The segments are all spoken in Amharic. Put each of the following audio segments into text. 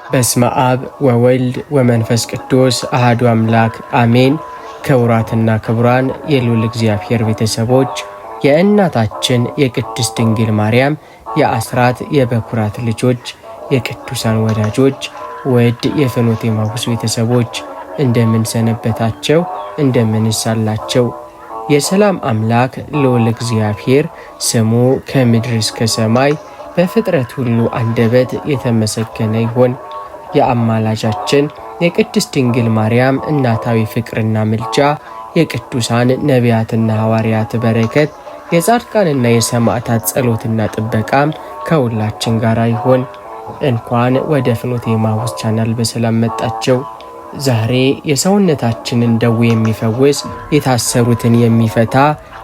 በስመ አብ ወወልድ ወመንፈስ ቅዱስ አሐዱ አምላክ አሜን። ክቡራትና ክቡራን የልዑል እግዚአብሔር ቤተሰቦች የእናታችን የቅድስት ድንግል ማርያም የአስራት የበኩራት ልጆች የቅዱሳን ወዳጆች ውድ የፍኖተ ኤማሁስ ቤተሰቦች እንደምን ሰነበታቸው? እንደምንስ አላቸው? የሰላም አምላክ ልዑል እግዚአብሔር ስሙ ከምድር እስከ ሰማይ በፍጥረት ሁሉ አንደበት የተመሰገነ ይሁን። የአማላጃችን የቅድስት ድንግል ማርያም እናታዊ ፍቅርና ምልጃ፣ የቅዱሳን ነቢያትና ሐዋርያት በረከት፣ የጻድቃንና የሰማዕታት ጸሎትና ጥበቃም ከሁላችን ጋር ይሁን። እንኳን ወደ ፍኖተ ኤማሁስ ቻናል በሰላም መጣችሁ። ዛሬ የሰውነታችንን ደዌ የሚፈውስ፣ የታሰሩትን የሚፈታ፣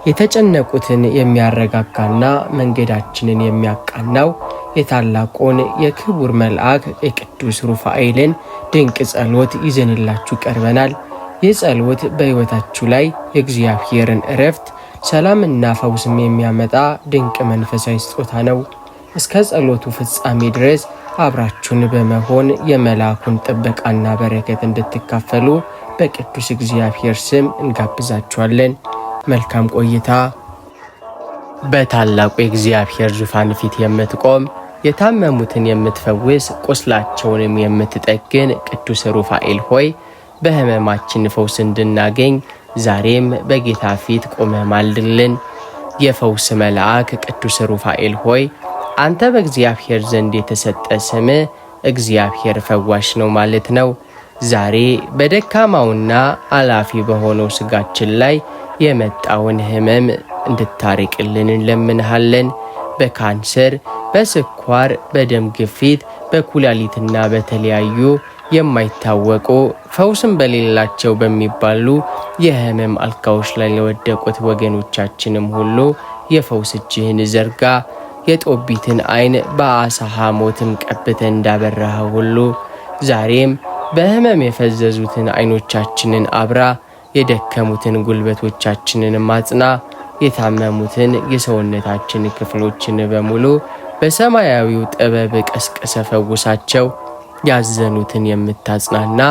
የተጨነቁትን የሚያረጋጋና መንገዳችንን የሚያቃናው የታላቁን የክቡር መልአክ የቅዱስ ሩፋኤልን ድንቅ ጸሎት ይዘንላችሁ ቀርበናል። ይህ ጸሎት በሕይወታችሁ ላይ የእግዚአብሔርን ዕረፍት፣ ሰላምና ፈውስም የሚያመጣ ድንቅ መንፈሳዊ ስጦታ ነው። እስከ ጸሎቱ ፍጻሜ ድረስ አብራችሁን በመሆን የመልአኩን ጥበቃና በረከት እንድትካፈሉ በቅዱስ እግዚአብሔር ስም እንጋብዛችኋለን። መልካም ቆይታ። በታላቁ የእግዚአብሔር ዙፋን ፊት የምትቆም የታመሙትን የምትፈውስ ቁስላቸውንም የምትጠግን ቅዱስ ሩፋኤል ሆይ በሕመማችን ፈውስ እንድናገኝ ዛሬም በጌታ ፊት ቆመህ ማልድልን። የፈውስ መልአክ ቅዱስ ሩፋኤል ሆይ አንተ በእግዚአብሔር ዘንድ የተሰጠ ስም እግዚአብሔር ፈዋሽ ነው ማለት ነው። ዛሬ በደካማውና አላፊ በሆነው ስጋችን ላይ የመጣውን ሕመም እንድታርቅልን እንለምንሃለን። በካንሰር፣ በስኳር፣ በደም ግፊት፣ በኩላሊትና በተለያዩ የማይታወቁ ፈውስም በሌላቸው በሚባሉ የሕመም አልጋዎች ላይ ለወደቁት ወገኖቻችንም ሁሉ የፈውስ እጅህን ዘርጋ። የጦቢትን ዓይን በአሳ ሐሞትም ቀብተህ እንዳበራኸው ሁሉ ዛሬም በሕመም የፈዘዙትን ዓይኖቻችንን አብራ። የደከሙትን ጉልበቶቻችንን ማጽና። የታመሙትን የሰውነታችን ክፍሎችን በሙሉ በሰማያዊው ጥበብ ቀስቅሰ ፈውሳቸው። ያዘኑትን የምታጽናና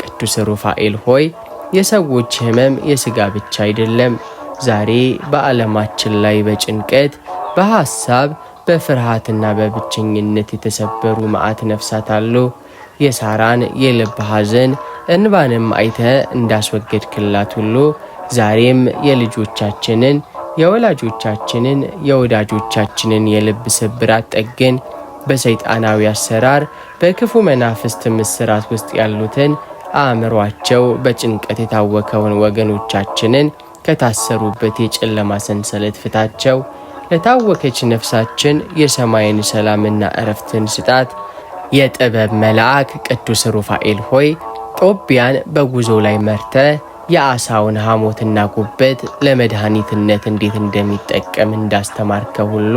ቅዱስ ሩፋኤል ሆይ የሰዎች ሕመም የሥጋ ብቻ አይደለም። ዛሬ በዓለማችን ላይ በጭንቀት በሐሳብ በፍርሃትና በብቸኝነት የተሰበሩ መዓት ነፍሳት አሉ። የሳራን የልብ ሐዘን እንባንም አይተ እንዳስወገድክላት ሁሉ ዛሬም የልጆቻችንን የወላጆቻችንን የወዳጆቻችንን የልብ ስብራት ጠግን። በሰይጣናዊ አሰራር በክፉ መናፍስት ምስራት ውስጥ ያሉትን አእምሯቸው በጭንቀት የታወከውን ወገኖቻችንን ከታሰሩበት የጨለማ ሰንሰለት ፍታቸው። ለታወከች ነፍሳችን የሰማይን ሰላምና ዕረፍትን ስጣት። የጥበብ መልአክ ቅዱስ ሩፋኤል ሆይ ጦቢያን በጉዞ ላይ መርተ የአሳውን ሐሞትና ጉበት ለመድኃኒትነት እንዴት እንደሚጠቀም እንዳስተማርከው ሁሉ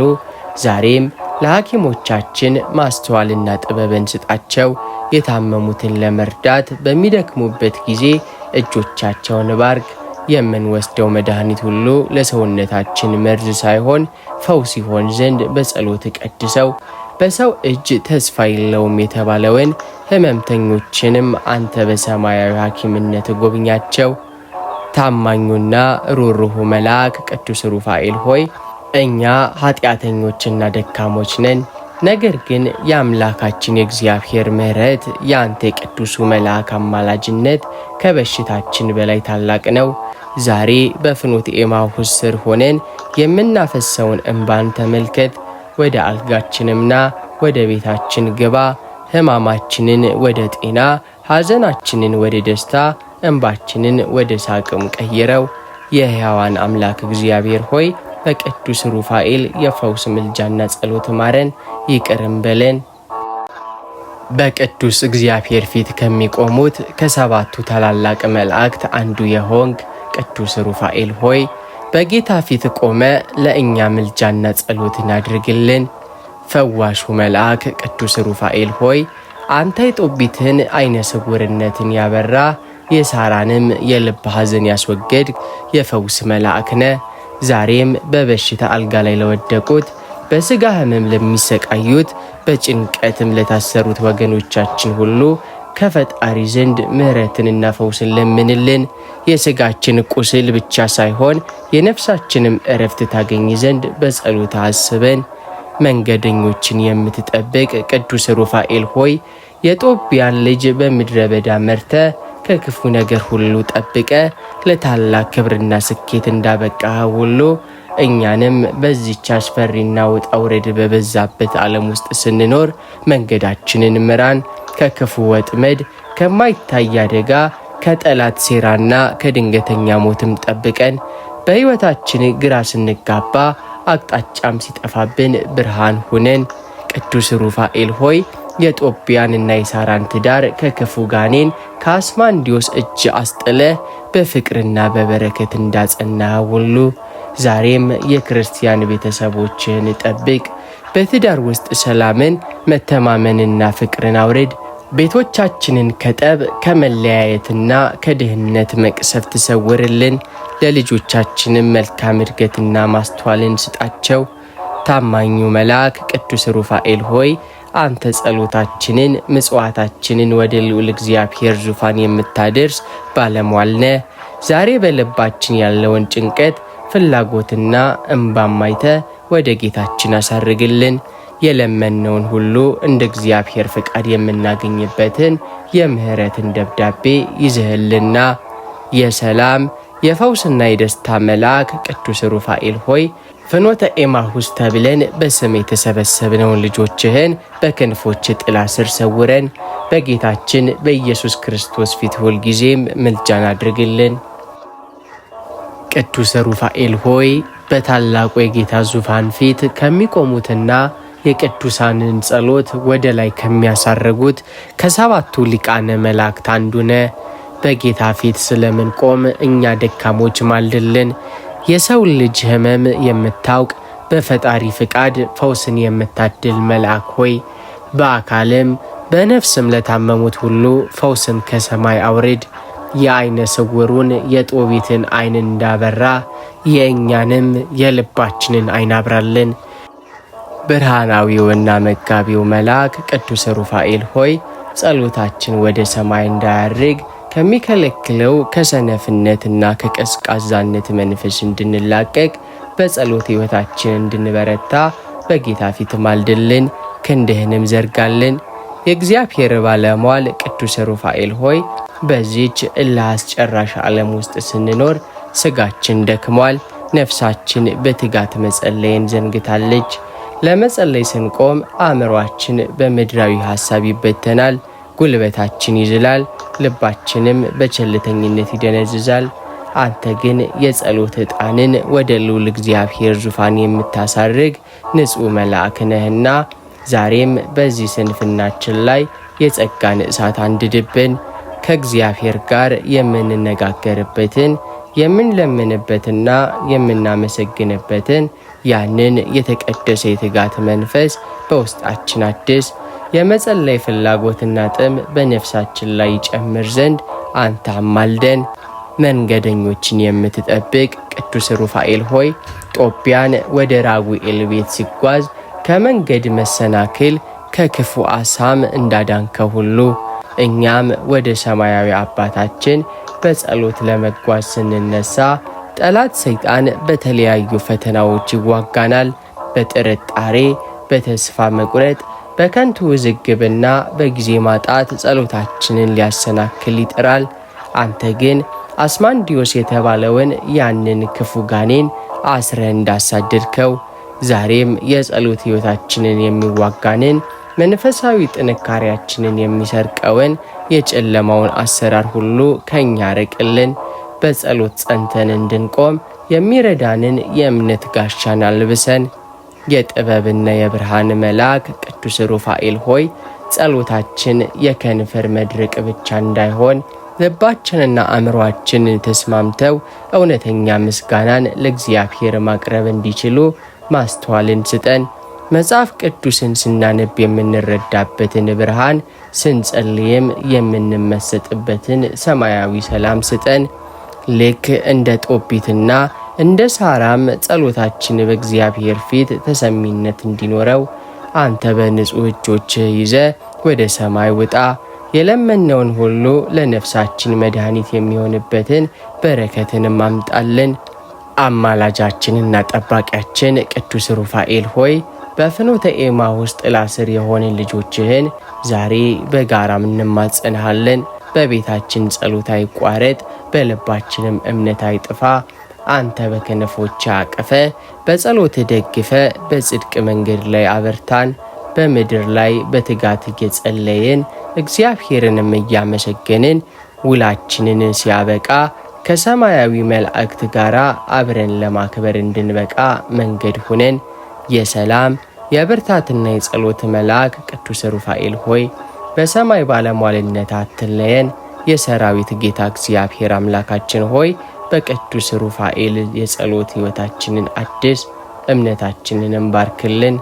ዛሬም ለሐኪሞቻችን ማስተዋልና ጥበብን ስጣቸው። የታመሙትን ለመርዳት በሚደክሙበት ጊዜ እጆቻቸውን ባርክ። የምንወስደው መድኃኒት ሁሉ ለሰውነታችን መርዝ ሳይሆን ፈውስ ይሆን ዘንድ በጸሎት ቀድሰው። በሰው እጅ ተስፋ የለውም የተባለውን ሕመምተኞችንም አንተ በሰማያዊ ሐኪምነት ጎብኛቸው። ታማኙና ሩሩሁ መልአክ ቅዱስ ሩፋኤል ሆይ እኛ ኃጢአተኞችና ደካሞች ነን። ነገር ግን የአምላካችን የእግዚአብሔር ምሕረት የአንተ የቅዱሱ መልአክ አማላጅነት ከበሽታችን በላይ ታላቅ ነው። ዛሬ በፍኖተ ኤማሁስ ስር ሆነን የምናፈሰውን እንባን ተመልከት። ወደ አልጋችንምና ወደ ቤታችን ግባ። ሕማማችንን ወደ ጤና፣ ሐዘናችንን ወደ ደስታ፣ እንባችንን ወደ ሳቅም ቀይረው። የሕያዋን አምላክ እግዚአብሔር ሆይ በቅዱስ ሩፋኤል የፈውስ ምልጃና ጸሎት ማረን፣ ይቅርም በለን። በቅዱስ እግዚአብሔር ፊት ከሚቆሙት ከሰባቱ ታላላቅ መላእክት አንዱ የሆንክ ቅዱስ ሩፋኤል ሆይ በጌታ ፊት ቆመ ለእኛ ምልጃና ጸሎትን አድርግልን። ፈዋሹ መልአክ ቅዱስ ሩፋኤል ሆይ አንተ የጦቢትን ዓይነ ስውርነትን ያበራ የሳራንም የልብ ሐዘን ያስወገድ የፈውስ መልአክ ነ። ዛሬም በበሽታ አልጋ ላይ ለወደቁት በሥጋ ሕመም ለሚሰቃዩት በጭንቀትም ለታሰሩት ወገኖቻችን ሁሉ ከፈጣሪ ዘንድ ምሕረትንና ፈውስን ለምንልን። የሥጋችን ቁስል ብቻ ሳይሆን የነፍሳችንም ዕረፍት ታገኝ ዘንድ በጸሎት አስበን። መንገደኞችን የምትጠብቅ ቅዱስ ሩፋኤል ሆይ የጦቢያን ልጅ በምድረ በዳ መርተ ከክፉ ነገር ሁሉ ጠብቀ ለታላቅ ክብርና ስኬት እንዳበቃ ሁሉ እኛንም በዚህች አስፈሪና ውጣ ውረድ በበዛበት ዓለም ውስጥ ስንኖር መንገዳችንን ምራን። ከክፉ ወጥመድ፣ ከማይታይ አደጋ፣ ከጠላት ሴራና ከድንገተኛ ሞትም ጠብቀን። በሕይወታችን ግራ ስንጋባ አቅጣጫም ሲጠፋብን ብርሃን ሁነን። ቅዱስ ሩፋኤል ሆይ የጦቢያንና የሳራን ትዳር ከክፉ ጋኔን ከአስማንዲዮስ እጅ አስጥለ በፍቅርና በበረከት እንዳጸና ሁሉ ዛሬም የክርስቲያን ቤተሰቦችን ጠብቅ። በትዳር ውስጥ ሰላምን፣ መተማመንና ፍቅርን አውርድ። ቤቶቻችንን ከጠብ ከመለያየትና ከድህነት መቅሰፍት ሰውርልን። ለልጆቻችንም መልካም እድገትና ማስተዋልን ስጣቸው። ታማኙ መልአክ ቅዱስ ሩፋኤል ሆይ አንተ ጸሎታችንን ምጽዋታችንን ወደ ልዑል እግዚአብሔር ዙፋን የምታደርስ ባለሟል ነህ። ዛሬ በልባችን ያለውን ጭንቀት ፍላጎትና እንባም አይተህ ወደ ጌታችን አሳርግልን። የለመነውን ሁሉ እንደ እግዚአብሔር ፍቃድ የምናገኝበትን የምህረትን ደብዳቤ ይዘህልና የሰላም የፈውስና የደስታ መልአክ ቅዱስ ሩፋኤል ሆይ ፍኖተ ኤማሁስ ተብለን በስም የተሰበሰብነውን ልጆችህን በክንፎች ጥላ ስር ሰውረን። በጌታችን በኢየሱስ ክርስቶስ ፊት ሁልጊዜም ምልጃን አድርግልን። ቅዱስ ሩፋኤል ሆይ በታላቁ የጌታ ዙፋን ፊት ከሚቆሙትና የቅዱሳንን ጸሎት ወደ ላይ ከሚያሳርጉት ከሰባቱ ሊቃነ መላእክት አንዱ ነህ። በጌታ ፊት ስለምንቆም እኛ ደካሞች ማልድልን። የሰው ልጅ ሕመም የምታውቅ በፈጣሪ ፍቃድ ፈውስን የምታድል መልአክ ሆይ በአካልም በነፍስም ለታመሙት ሁሉ ፈውስን ከሰማይ አውርድ። የአይነ ስውሩን የጦቢትን አይን እንዳበራ የእኛንም የልባችንን አይን አብራልን። ብርሃናዊውና መጋቢው መልአክ ቅዱስ ሩፋኤል ሆይ ጸሎታችን ወደ ሰማይ እንዳያርግ ከሚከለክለው ከሰነፍነትና ከቀዝቃዛነት መንፈስ እንድንላቀቅ በጸሎት ሕይወታችን እንድንበረታ በጌታ ፊት ማልድልን። ክንድህንም ዘርጋልን። የእግዚአብሔር ባለሟል ቅዱስ ሩፋኤል ሆይ በዚህች እልህ አስጨራሽ ዓለም ውስጥ ስንኖር ሥጋችን ደክሟል፣ ነፍሳችን በትጋት መጸለይን ዘንግታለች። ለመጸለይ ስንቆም አእምሯችን በምድራዊ ሐሳብ ይበተናል፣ ጉልበታችን ይዝላል፣ ልባችንም በቸልተኝነት ይደነዝዛል። አንተ ግን የጸሎት ዕጣንን ወደ ልዑል እግዚአብሔር ዙፋን የምታሳርግ ንጹሕ መልአክ ነህና ዛሬም በዚህ ስንፍናችን ላይ የጸጋን እሳት አንድድብን። ከእግዚአብሔር ጋር የምንነጋገርበትን የምንለምንበትና የምናመሰግንበትን ያንን የተቀደሰ የትጋት መንፈስ በውስጣችን አድስ። የመጸለይ ፍላጎትና ጥም በነፍሳችን ላይ ይጨምር ዘንድ አንተ አማልደን። መንገደኞችን የምትጠብቅ ቅዱስ ሩፋኤል ሆይ ጦቢያን ወደ ራጉኤል ቤት ሲጓዝ ከመንገድ መሰናክል ከክፉ አሳም እንዳዳንከ ሁሉ እኛም ወደ ሰማያዊ አባታችን በጸሎት ለመጓዝ ስንነሳ ጠላት ሰይጣን በተለያዩ ፈተናዎች ይዋጋናል። በጥርጣሬ፣ በተስፋ መቁረጥ፣ በከንቱ ውዝግብና በጊዜ ማጣት ጸሎታችንን ሊያሰናክል ይጥራል። አንተ ግን አስማንዲዮስ የተባለውን ያንን ክፉ ጋኔን አስረህ እንዳሳደድከው ዛሬም የጸሎት ሕይወታችንን የሚዋጋንን መንፈሳዊ ጥንካሬያችንን የሚሰርቀውን የጨለማውን አሰራር ሁሉ ከኛ ርቅልን። በጸሎት ጸንተን እንድንቆም የሚረዳንን የእምነት ጋሻን አልብሰን። የጥበብና የብርሃን መልአክ ቅዱስ ሩፋኤል ሆይ ጸሎታችን የከንፈር መድረቅ ብቻ እንዳይሆን ልባችንና አእምሯችን ተስማምተው እውነተኛ ምስጋናን ለእግዚአብሔር ማቅረብ እንዲችሉ ማስተዋልን ስጠን። መጽሐፍ ቅዱስን ስናነብ የምንረዳበትን ብርሃን፣ ስንጸልይም የምንመሰጥበትን ሰማያዊ ሰላም ስጠን። ልክ እንደ ጦቢትና እንደ ሳራም ጸሎታችን በእግዚአብሔር ፊት ተሰሚነት እንዲኖረው አንተ በንጹህ እጆች ይዘ ወደ ሰማይ ውጣ። የለመነውን ሁሉ ለነፍሳችን መድኃኒት የሚሆንበትን በረከትንም አምጣልን። አማላጃችንና ጠባቂያችን ቅዱስ ሩፋኤል ሆይ በፍኖተ ኤማሁስ ጥላ ስር የሆነ ልጆችህን ዛሬ በጋራም እንማጸንሃለን። በቤታችን ጸሎት አይቋረጥ፣ በልባችንም እምነት አይጥፋ። አንተ በክንፎች አቅፈ በጸሎት ደግፈ በጽድቅ መንገድ ላይ አበርታን። በምድር ላይ በትጋት እየጸለየን እግዚአብሔርንም እያመሰገንን ውላችንን ሲያበቃ ከሰማያዊ መላእክት ጋር አብረን ለማክበር እንድንበቃ መንገድ ሁነን። የሰላም የብርታትና የጸሎት መልአክ ቅዱስ ሩፋኤል ሆይ በሰማይ ባለሟልነት አትለየን። የሰራዊት ጌታ እግዚአብሔር አምላካችን ሆይ በቅዱስ ሩፋኤል የጸሎት ሕይወታችንን አድስ፣ እምነታችንንም ባርክልን።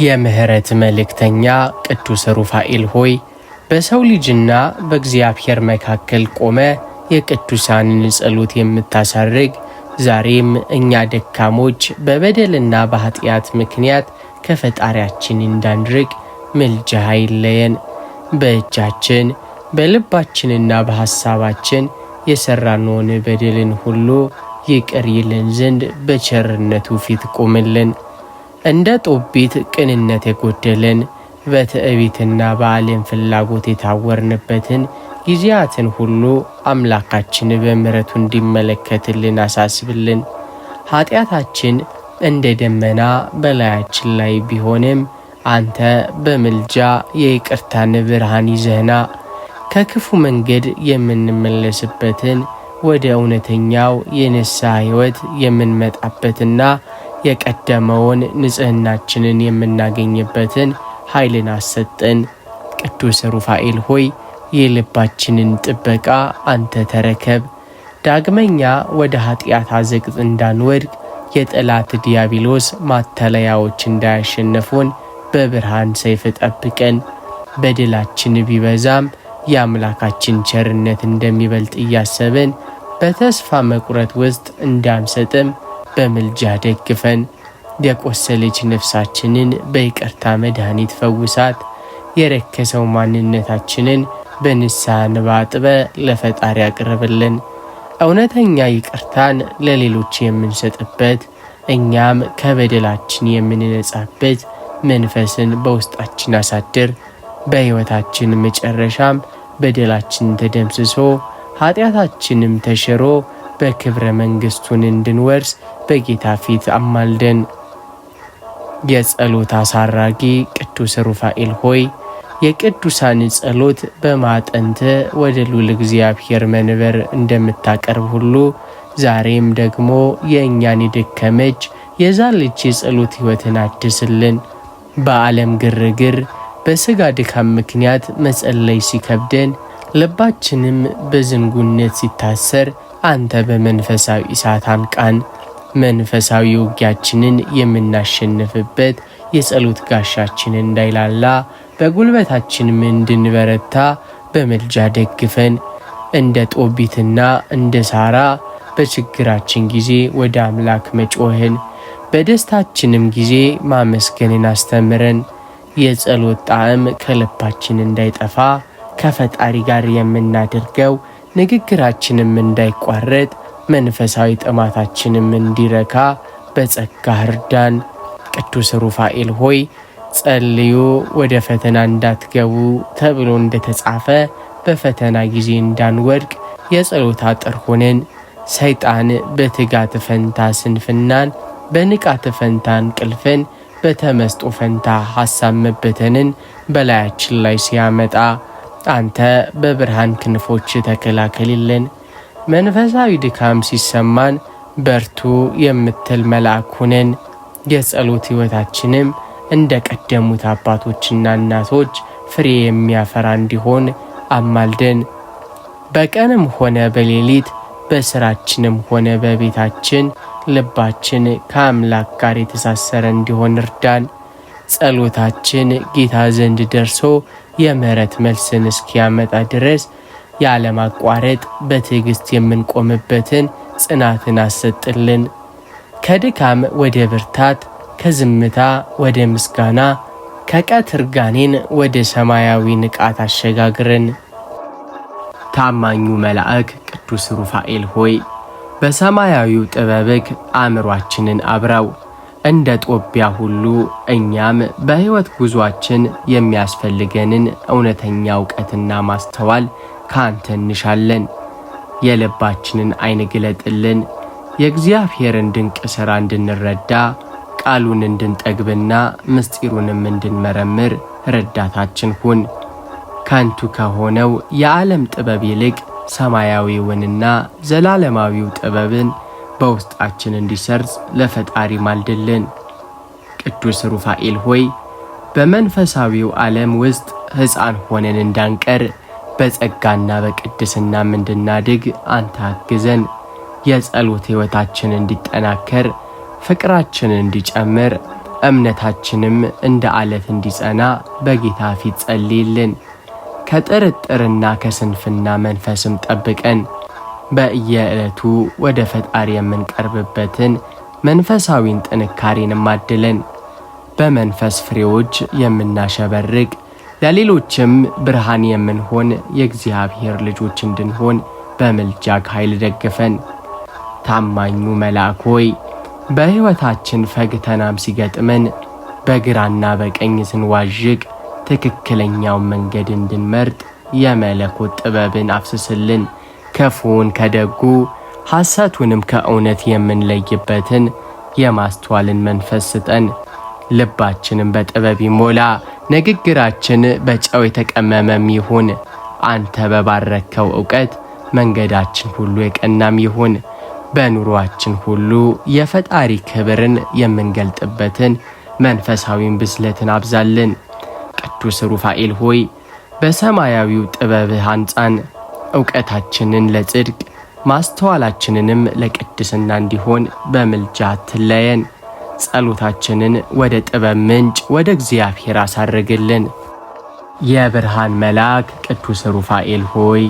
የምህረት መልእክተኛ ቅዱስ ሩፋኤል ሆይ በሰው ልጅና በእግዚአብሔር መካከል ቆመ የቅዱሳንን ጸሎት የምታሳርግ፣ ዛሬም እኛ ደካሞች በበደልና በኃጢአት ምክንያት ከፈጣሪያችን እንዳንርቅ ምልጃህ አይለየን። በእጃችን በልባችንና በሐሳባችን የሠራነውን በደልን ሁሉ ይቅር ይለን ዘንድ በቸርነቱ ፊት ቆምልን። እንደ ጦቢት ቅንነት የጎደለን በትዕቢትና በዓለም ፍላጎት የታወርንበትን ጊዜያትን ሁሉ አምላካችን በምሕረቱ እንዲመለከትልን አሳስብልን። ኃጢአታችን እንደ ደመና በላያችን ላይ ቢሆንም አንተ በምልጃ የይቅርታን ብርሃን ይዘህና ከክፉ መንገድ የምንመለስበትን ወደ እውነተኛው የንስሐ ሕይወት የምንመጣበትና የቀደመውን ንጽሕናችንን የምናገኝበትን ኃይልን አሰጠን። ቅዱስ ሩፋኤል ሆይ የልባችንን ጥበቃ አንተ ተረከብ። ዳግመኛ ወደ ኃጢአት አዘቅት እንዳንወድቅ የጠላት ዲያብሎስ ማተለያዎች እንዳያሸነፉን በብርሃን ሰይፍ ጠብቀን። በድላችን ቢበዛም የአምላካችን ቸርነት እንደሚበልጥ እያሰብን በተስፋ መቁረጥ ውስጥ እንዳንሰጥም በምልጃ ደግፈን። የቆሰለች ነፍሳችንን በይቅርታ መድኃኒት ፈውሳት። የረከሰው ማንነታችንን በንስሐ እንባ አጥበ ለፈጣሪ አቅርብልን። እውነተኛ ይቅርታን ለሌሎች የምንሰጥበት እኛም ከበደላችን የምንነጻበት መንፈስን በውስጣችን አሳድር። በሕይወታችን መጨረሻም በደላችን ተደምስሶ ኃጢአታችንም ተሽሮ በክብረ መንግሥቱን እንድንወርስ በጌታ ፊት አማልደን። የጸሎት አሳራጊ ቅዱስ ሩፋኤል ሆይ የቅዱሳን ጸሎት በማጠንት ወደ ልዑል እግዚአብሔር መንበር እንደምታቀርብ ሁሉ ዛሬም ደግሞ የእኛን የደከመች የዛለች የጸሎት ሕይወትን አድስልን። በዓለም ግርግር በሥጋ ድካም ምክንያት መጸለይ ሲከብደን፣ ልባችንም በዝንጉነት ሲታሰር አንተ በመንፈሳዊ እሳት አንቃን። መንፈሳዊ ውጊያችንን የምናሸንፍበት የጸሎት ጋሻችን እንዳይላላ በጉልበታችንም እንድንበረታ በመልጃ ደግፈን። እንደ ጦቢትና እንደ ሳራ በችግራችን ጊዜ ወደ አምላክ መጮህን በደስታችንም ጊዜ ማመስገንን አስተምረን። የጸሎት ጣዕም ከልባችን እንዳይጠፋ ከፈጣሪ ጋር የምናደርገው ንግግራችንም እንዳይቋረጥ መንፈሳዊ ጥማታችንም እንዲረካ በጸጋ እርዳን። ቅዱስ ሩፋኤል ሆይ ጸልዩ ወደ ፈተና እንዳትገቡ ተብሎ እንደተጻፈ በፈተና ጊዜ እንዳንወድቅ የጸሎት አጥር ሆነን። ሰይጣን በትጋት ፈንታ ስንፍናን፣ በንቃት ፈንታ እንቅልፍን፣ በተመስጦ ፈንታ ሐሳብ መበተንን በላያችን ላይ ሲያመጣ አንተ በብርሃን ክንፎች ተከላከልልን። መንፈሳዊ ድካም ሲሰማን በርቱ የምትል መልአክ ሁነን። የጸሎት ሕይወታችንም እንደ ቀደሙት አባቶችና እናቶች ፍሬ የሚያፈራ እንዲሆን አማልደን። በቀንም ሆነ በሌሊት በስራችንም ሆነ በቤታችን ልባችን ከአምላክ ጋር የተሳሰረ እንዲሆን እርዳን። ጸሎታችን ጌታ ዘንድ ደርሶ የምህረት መልስን እስኪያመጣ ድረስ ያለማቋረጥ በትዕግስት የምንቆምበትን ጽናትን አሰጥልን። ከድካም ወደ ብርታት ከዝምታ ወደ ምስጋና ከቀትር ጋኔን ወደ ሰማያዊ ንቃት አሸጋግረን። ታማኙ መልአክ ቅዱስ ሩፋኤል ሆይ በሰማያዊው ጥበብክ አእምሯችንን አብራው። እንደ ጦቢያ ሁሉ እኛም በሕይወት ጉዟችን የሚያስፈልገንን እውነተኛ ዕውቀትና ማስተዋል ካንተ እንሻለን። የልባችንን ዓይን ግለጥልን። የእግዚአብሔርን ድንቅ ሥራ እንድንረዳ ቃሉን እንድንጠግብና ምስጢሩንም እንድንመረምር ረዳታችን ሁን። ከንቱ ከሆነው የዓለም ጥበብ ይልቅ ሰማያዊውንና ዘላለማዊው ጥበብን በውስጣችን እንዲሰርጽ ለፈጣሪ ማልድልን። ቅዱስ ሩፋኤል ሆይ በመንፈሳዊው ዓለም ውስጥ ሕፃን ሆነን እንዳንቀር በጸጋና በቅድስናም እንድናድግ አንተ አግዘን። የጸሎት ሕይወታችን እንዲጠናከር፣ ፍቅራችን እንዲጨምር፣ እምነታችንም እንደ አለት እንዲጸና በጌታ ፊት ጸልይልን። ከጥርጥርና ከስንፍና መንፈስም ጠብቀን። በየዕለቱ ወደ ፈጣሪ የምንቀርብበትን መንፈሳዊን ጥንካሬንም አድለን። በመንፈስ ፍሬዎች የምናሸበርቅ ለሌሎችም ብርሃን የምንሆን የእግዚአብሔር ልጆች እንድንሆን በምልጃህ ኃይል ደግፈን። ታማኙ መልአክ ሆይ በሕይወታችን ፈግተናም ሲገጥመን በግራና በቀኝ ስንዋዥቅ ትክክለኛውን መንገድ እንድንመርጥ የመለኮት ጥበብን አፍስስልን። ክፉውን ከደጉ ሐሰቱንም ከእውነት የምንለይበትን የማስተዋልን መንፈስ ስጠን። ልባችንም በጥበብ ይሞላ፣ ንግግራችን በጨው የተቀመመም ይሁን። አንተ በባረከው ዕውቀት መንገዳችን ሁሉ የቀናም ይሁን። በኑሮአችን ሁሉ የፈጣሪ ክብርን የምንገልጥበትን መንፈሳዊን ብስለትን አብዛልን። ቅዱስ ሩፋኤል ሆይ በሰማያዊው ጥበብህ አንጻን። ዕውቀታችንን ለጽድቅ ማስተዋላችንንም ለቅድስና እንዲሆን በምልጃ አትለየን። ጸሎታችንን ወደ ጥበብ ምንጭ ወደ እግዚአብሔር አሳርግልን። የብርሃን መልአክ ቅዱስ ሩፋኤል ሆይ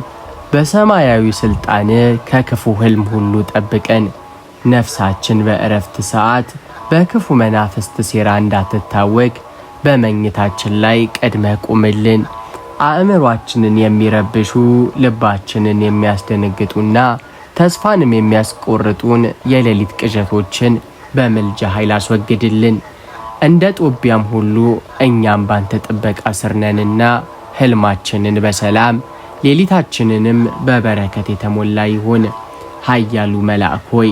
በሰማያዊ ሥልጣን ከክፉ ሕልም ሁሉ ጠብቀን። ነፍሳችን በዕረፍት ሰዓት በክፉ መናፍስት ሴራ እንዳትታወቅ በመኝታችን ላይ ቀድመህ ቁምልን። አእምሯችንን የሚረብሹ ልባችንን የሚያስደነግጡና ተስፋንም የሚያስቆርጡን የሌሊት ቅዠቶችን በምልጃ ኃይል አስወግድልን። እንደ ጦቢያም ሁሉ እኛም ባንተ ጥበቃ ስር ነንና ሕልማችንን በሰላም ሌሊታችንንም በበረከት የተሞላ ይሁን። ኃያሉ መልአክ ሆይ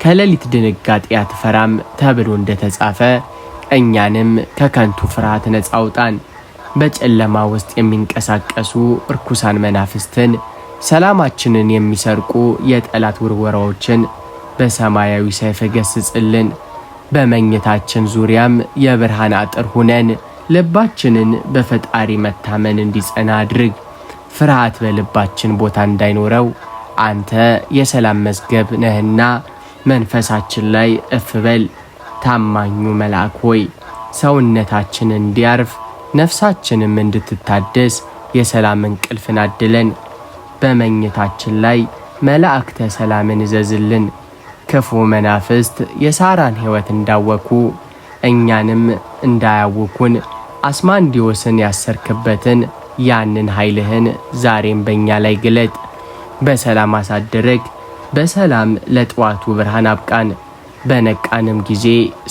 ከሌሊት ድንጋጤ አትፈራም ተብሎ እንደተጻፈ እኛንም ከከንቱ ፍርሃት ነፃ አውጣን። በጨለማ ውስጥ የሚንቀሳቀሱ እርኩሳን መናፍስትን፣ ሰላማችንን የሚሰርቁ የጠላት ውርወራዎችን በሰማያዊ ሰይፍ ገስጽልን። በመኝታችን ዙሪያም የብርሃን አጥር ሁነን ልባችንን በፈጣሪ መታመን እንዲጸና አድርግ። ፍርሃት በልባችን ቦታ እንዳይኖረው አንተ የሰላም መዝገብ ነህና መንፈሳችን ላይ እፍ በል። ታማኙ መልአክ ሆይ ሰውነታችን እንዲያርፍ ነፍሳችንም እንድትታደስ የሰላም እንቅልፍን አድለን። በመኝታችን ላይ መላእክተ ሰላምን እዘዝልን። ክፉ መናፍስት የሳራን ሕይወት እንዳወኩ እኛንም እንዳያውኩን አስማንዲዮስን ያሰርክበትን ያንን ኃይልህን ዛሬም በእኛ ላይ ግለጥ። በሰላም አሳድረግ፣ በሰላም ለጠዋቱ ብርሃን አብቃን። በነቃንም ጊዜ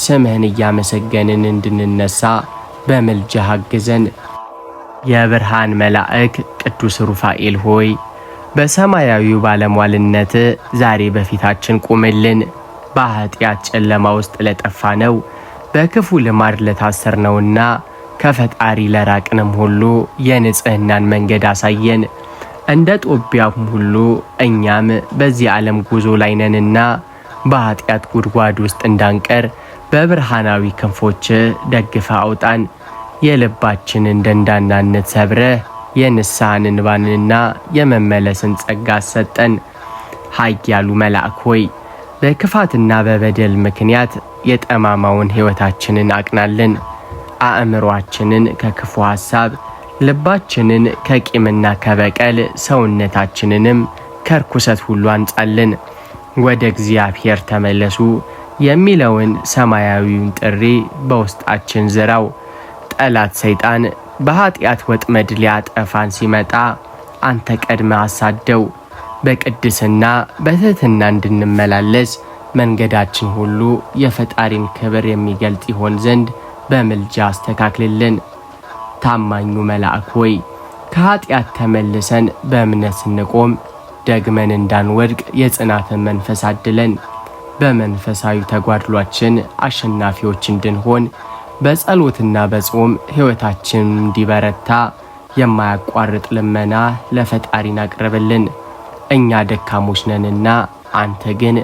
ስምህን እያመሰገንን እንድንነሳ በምልጃህ አግዘን። የብርሃን መልአክ ቅዱስ ሩፋኤል ሆይ በሰማያዊው ባለሟልነት ዛሬ በፊታችን ቁምልን። በኃጢአት ጨለማ ውስጥ ለጠፋ ነው በክፉ ልማድ ለታሰርነውና ከፈጣሪ ለራቅንም ሁሉ የንጽህናን መንገድ አሳየን። እንደ ጦቢያም ሁሉ እኛም በዚህ ዓለም ጉዞ ላይ ነንና በኃጢአት ጉድጓድ ውስጥ እንዳንቀር በብርሃናዊ ክንፎች ደግፈ አውጣን። የልባችንን ደንዳናነት ሰብረህ የንስሐን እንባንና የመመለስን ጸጋ ሰጠን። ኃያሉ መልአክ ሆይ በክፋትና በበደል ምክንያት የጠማማውን ሕይወታችንን አቅናልን። አእምሮአችንን ከክፉ ሐሳብ፣ ልባችንን ከቂምና ከበቀል፣ ሰውነታችንንም ከርኩሰት ሁሉ አንጻልን። ወደ እግዚአብሔር ተመለሱ፣ የሚለውን ሰማያዊውን ጥሪ በውስጣችን ዝራው። ጠላት ሰይጣን በኃጢአት ወጥመድ ሊያጠፋን ሲመጣ አንተ ቀድመ አሳደው። በቅድስና በትህትና እንድንመላለስ መንገዳችን ሁሉ የፈጣሪን ክብር የሚገልጥ ይሆን ዘንድ በምልጃ አስተካክልልን። ታማኙ መልአክ ሆይ ከኃጢአት ተመልሰን በእምነት ስንቆም ደግመን እንዳንወድቅ የጽናትን መንፈስ አድለን። በመንፈሳዊ ተጓድሏችን አሸናፊዎች እንድንሆን በጸሎትና በጾም ሕይወታችን እንዲበረታ የማያቋርጥ ልመና ለፈጣሪን አቅርብልን። እኛ ደካሞች ነንና አንተ ግን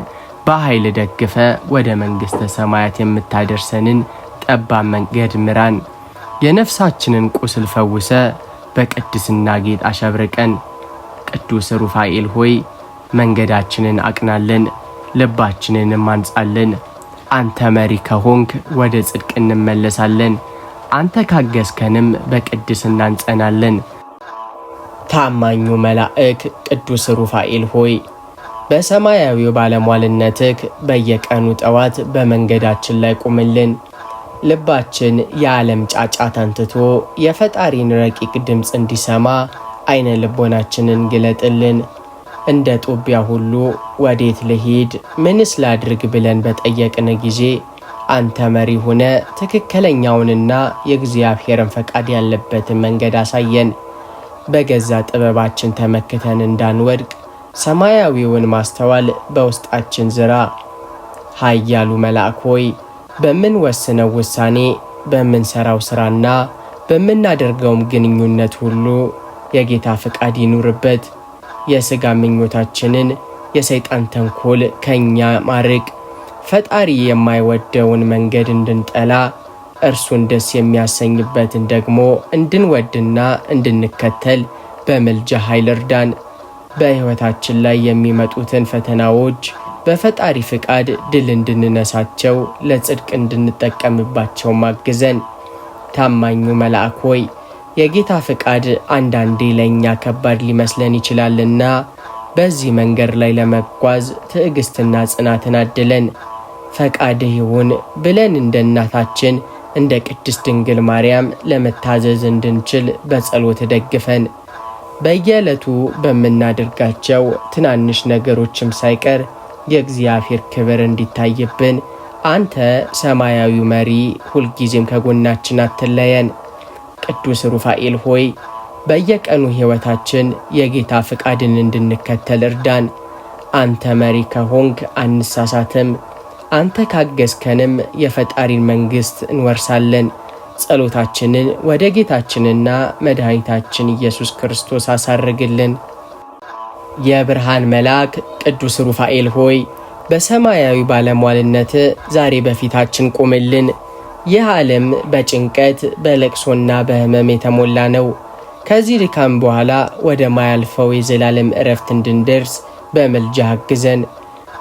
በኃይል ደግፈ ወደ መንግሥተ ሰማያት የምታደርሰንን ጠባብ መንገድ ምራን። የነፍሳችንን ቁስል ፈውሰ በቅድስና ጌጥ አሸብርቀን። ቅዱስ ሩፋኤል ሆይ መንገዳችንን አቅናለን፣ ልባችንንም አንጻለን። አንተ መሪ ከሆንክ ወደ ጽድቅ እንመለሳለን። አንተ ካገዝከንም በቅድስና እንጸናለን። ታማኙ መልአክ ቅዱስ ሩፋኤል ሆይ በሰማያዊው ባለሟልነትህ በየቀኑ ጠዋት በመንገዳችን ላይ ቁምልን። ልባችን የዓለም ጫጫታን ትቶ የፈጣሪን ረቂቅ ድምፅ እንዲሰማ አይነ ልቦናችንን ግለጥልን። እንደ ጦቢያ ሁሉ ወዴት ልሂድ ምንስ ላድርግ ብለን በጠየቅን ጊዜ አንተ መሪ ሆነ ትክክለኛውንና የእግዚአብሔርን ፈቃድ ያለበትን መንገድ አሳየን። በገዛ ጥበባችን ተመክተን እንዳንወድቅ ሰማያዊውን ማስተዋል በውስጣችን ዝራ። ኃያሉ መልአክ ሆይ በምንወስነው ውሳኔ፣ በምንሰራው ሥራና በምናደርገውም ግንኙነት ሁሉ የጌታ ፈቃድ ይኑርበት። የሥጋ ምኞታችንን፣ የሰይጣን ተንኮል ከኛ ማርቅ። ፈጣሪ የማይወደውን መንገድ እንድንጠላ እርሱን ደስ የሚያሰኝበትን ደግሞ እንድንወድና እንድንከተል በምልጃ ኃይል እርዳን። በሕይወታችን ላይ የሚመጡትን ፈተናዎች በፈጣሪ ፍቃድ ድል እንድንነሳቸው ለጽድቅ እንድንጠቀምባቸው ማግዘን። ታማኙ መልአክ ሆይ የጌታ ፍቃድ አንዳንዴ ለእኛ ከባድ ሊመስለን ይችላልና በዚህ መንገድ ላይ ለመጓዝ ትዕግስትና ጽናትን አድለን። ፈቃድህ ይሁን ብለን እንደ እናታችን እንደ ቅድስት ድንግል ማርያም ለመታዘዝ እንድንችል በጸሎት ደግፈን። በየዕለቱ በምናደርጋቸው ትናንሽ ነገሮችም ሳይቀር የእግዚአብሔር ክብር እንዲታይብን አንተ ሰማያዊው መሪ ሁልጊዜም ከጎናችን አትለየን። ቅዱስ ሩፋኤል ሆይ በየቀኑ ሕይወታችን የጌታ ፍቃድን እንድንከተል እርዳን። አንተ መሪ ከሆንክ አንሳሳትም። አንተ ካገዝከንም የፈጣሪን መንግሥት እንወርሳለን። ጸሎታችንን ወደ ጌታችንና መድኃኒታችን ኢየሱስ ክርስቶስ አሳርግልን። የብርሃን መልአክ ቅዱስ ሩፋኤል ሆይ በሰማያዊ ባለሟልነት ዛሬ በፊታችን ቁምልን። ይህ ዓለም በጭንቀት በለቅሶና በሕመም የተሞላ ነው። ከዚህ ድካም በኋላ ወደ ማያልፈው የዘላለም ዕረፍት እንድንደርስ በምልጃ አግዘን።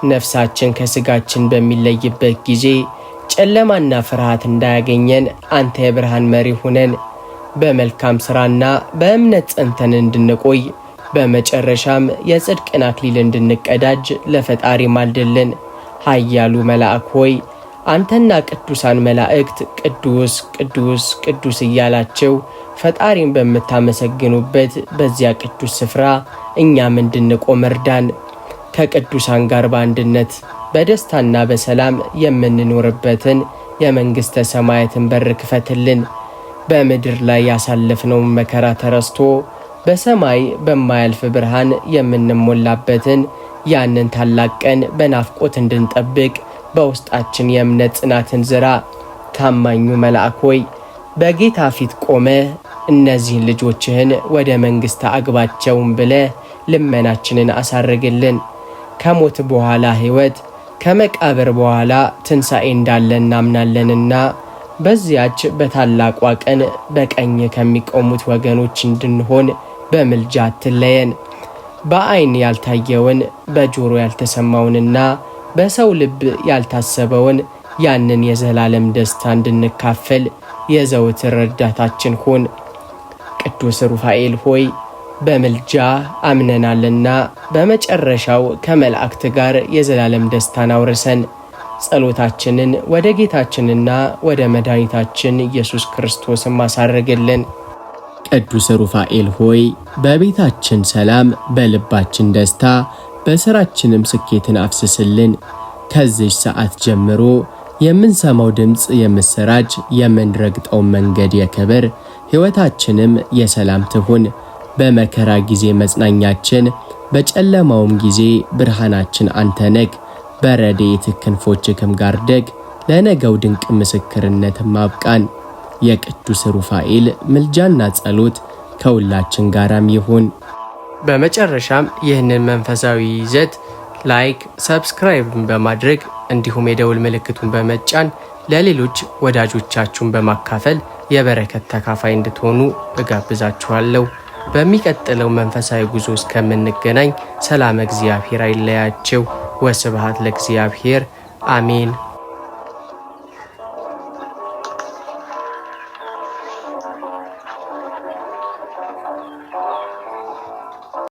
ነፍሳችን ከሥጋችን በሚለይበት ጊዜ ጨለማና ፍርሃት እንዳያገኘን አንተ የብርሃን መሪ ሁነን። በመልካም ሥራና በእምነት ጸንተን እንድንቆይ በመጨረሻም የጽድቅን አክሊል እንድንቀዳጅ ለፈጣሪ ማልድልን። ኃያሉ መልአክ ሆይ አንተና ቅዱሳን መላእክት ቅዱስ ቅዱስ ቅዱስ እያላቸው ፈጣሪን በምታመሰግኑበት በዚያ ቅዱስ ስፍራ እኛም እንድንቆም እርዳን። ከቅዱሳን ጋር በአንድነት በደስታና በሰላም የምንኖርበትን የመንግሥተ ሰማያትን በር ክፈትልን። በምድር ላይ ያሳለፍነውን መከራ ተረስቶ በሰማይ በማያልፍ ብርሃን የምንሞላበትን ያንን ታላቅ ቀን በናፍቆት እንድንጠብቅ በውስጣችን የእምነት ጽናትን ዝራ። ታማኙ መልአክ ሆይ በጌታ ፊት ቆመ እነዚህን ልጆችህን ወደ መንግሥት አግባቸውን ብለ ልመናችንን አሳርግልን። ከሞት በኋላ ሕይወት፣ ከመቃብር በኋላ ትንሣኤ እንዳለ እናምናለንና በዚያች በታላቋ ቀን በቀኝ ከሚቆሙት ወገኖች እንድንሆን በምልጃ አትለየን። በዓይን ያልታየውን በጆሮ ያልተሰማውንና በሰው ልብ ያልታሰበውን ያንን የዘላለም ደስታ እንድንካፈል የዘውትር ረዳታችን ሁን። ቅዱስ ሩፋኤል ሆይ በምልጃ አምነናልና በመጨረሻው ከመላእክት ጋር የዘላለም ደስታን አውርሰን። ጸሎታችንን ወደ ጌታችንና ወደ መድኃኒታችን ኢየሱስ ክርስቶስ ማሳረግልን። ቅዱስ ሩፋኤል ሆይ በቤታችን ሰላም፣ በልባችን ደስታ፣ በሥራችንም ስኬትን አፍስስልን። ከዚህ ሰዓት ጀምሮ የምንሰማው ድምፅ የምስራች፣ የምንረግጠው መንገድ የክብር፣ ሕይወታችንም የሰላም ትሁን። በመከራ ጊዜ መጽናኛችን፣ በጨለማውም ጊዜ ብርሃናችን አንተ ነህ። በረድኤት ክንፎችህም ጋርደግ፣ ለነገው ድንቅ ምስክርነት ማብቃን። የቅዱስ ሩፋኤል ምልጃና ጸሎት ከሁላችን ጋራም ይሁን። በመጨረሻም ይህንን መንፈሳዊ ይዘት ላይክ፣ ሰብስክራይብ በማድረግ እንዲሁም የደውል ምልክቱን በመጫን ለሌሎች ወዳጆቻችሁን በማካፈል የበረከት ተካፋይ እንድትሆኑ እጋብዛችኋለሁ። በሚቀጥለው መንፈሳዊ ጉዞ እስከምንገናኝ ሰላም እግዚአብሔር አይለያችሁ። ወስብሐት ለእግዚአብሔር። አሜን።